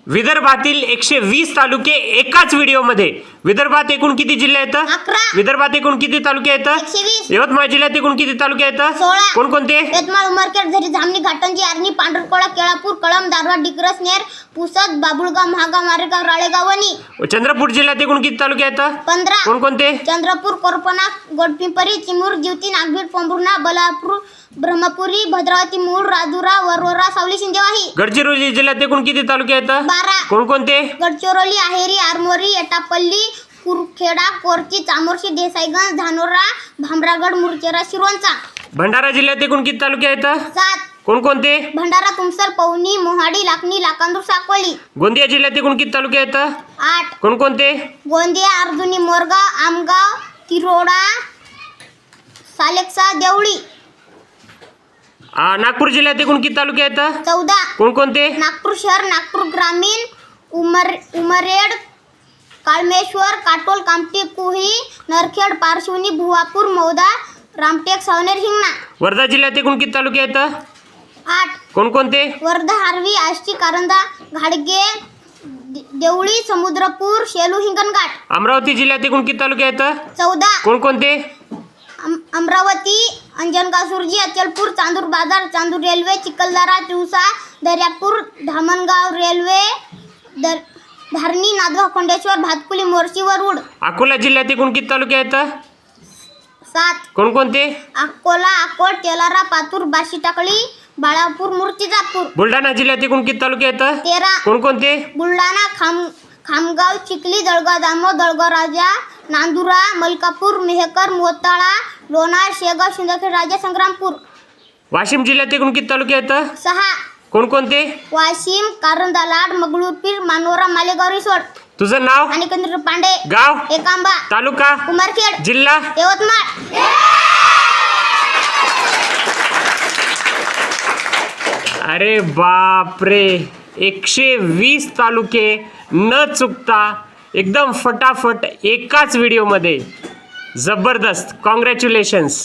विदर्भातील 120 तालुके एकाच व्हिडिओमध्ये. विदर्भात एकूण किती जिल्हे आहेत? 11. विदर्भात एकूण किती तालुके आहेत? 120. यवतमाळ जिल्ह्यात एकूण किती तालुके आहेत? 16. कोणकोणते? यवतमाळ, उमरखेड, झरी, जामणी, घाटंजी, आर्णी, पांढरकोळा, केळापूर, कळंब, दारवा, डिग्रस, नेर, पुसद, बाबुळगाव, महागाव, मारेगाव, राळेगाव, वणी. चंद्रपूर जिल्ह्यात एकूण किती तालुके आहेत? 15. कोणकोणते? चंद्रपूर, कोरपणा, गोडपिंपरी, चिमूर, जिवती, नागभीड, पोंभुर्णा, बलापूर, ब्रह्मपुरी, भद्रावती, मूळ, राजुरा, वरोरा, सावली, सिंदेवाही. गडचिरोली जिल्ह्यात एकूण किती तालुके आहेत? 12. कोणकोणते? गडचिरोली, आहेरी, आरमोरी, एटापल्ली, कुरखेडा, कोरची, चामोर्शी, देसाईगंज, धानोरा, भामरागड, मुरचेरा, शिरोंचा. भंडारा जिल्ह्यात एकूण किती तालुके आहेत? 7. कोणकोणते? भंडारा, तुमसर, पवनी, मोहाडी, लाखनी, लाकांदूर, साकोली. गोंदिया जिल्ह्यात एकूण किती तालुके आहेत? 8. कोणकोणते? गोंदिया, अर्जुनी, मोरगाव, आमगाव, तिरोडा, सालेक्सा, देवळी. नागपूर जिल्ह्यात एकूण किती तालुके आहेत? 14. कोणकोणते? नागपूर शहर, नागपूर ग्रामीण, उमरेड, काळमेश्वर, काटोल, कामठी, कुही, नरखेड, पारशिवनी, भुवापूर, मौदा, रामटेक, सावनेर, हिंगणा. वर्धा जिल्ह्यात एकूण किती तालुके आहेत? 8. कोणकोणते? वर्धा, आर्वी, आष्टी, कारंजा, घाडगे, देवळी, समुद्रपूर, शेलू, हिंगणघाट. अमरावती जिल्ह्यात एकूण किती तालुके आहेत? 14. कोणकोणते? अमरावती, अंजनगाव, सुरजी, अचलपूर, चांदूर बाजार, चांदूर रेल्वे, चिखलदरा, तिवसा, दर्यापूर, धामणगाव रेल्वे, धारणी, नांदगाव, खंडेश्वर, भातकुली, मोर्शी, वरुड. अकोला जिल्ह्यात एकूण किती तालुके आहेत? 7. कोणकोणते? अकोला, अकोट, तेलारा, पातूर, बाशी, टाकळी, बाळापूर, मूर्तिजापूर. बुलढाणा जिल्ह्यात एकूण किती तालुके आहेत? 13. कोणकोणते? बुलढाणा, खामगाव, चिखली, जळगाव, दामो, दळगाव, राजा, नांदुरा, मलकापूर, मेहकर, मोताळा, लोणार, शेगाव, शिंदखेड, राजा, संग्रामपूर. वाशिम जिल्ह्यात एकूण किती तालुके आहेत? 6. कोणकोणते? वाशिम, कारंजा, लाड, मंगळूरपीर, मानोरा, मालेगाव, रिसोड. तुझं नाव? आणि केंद्र पांडे. गाव? एकांबा. तालुका? उमरखेड. जिल्हा? यवतमाळ. अरे बापरे, 120 तालुके न चुकता एकदम फटाफट एकाच व्हिडिओमध्ये. जबरदस्त, कॉंग्रॅच्युलेशन्स.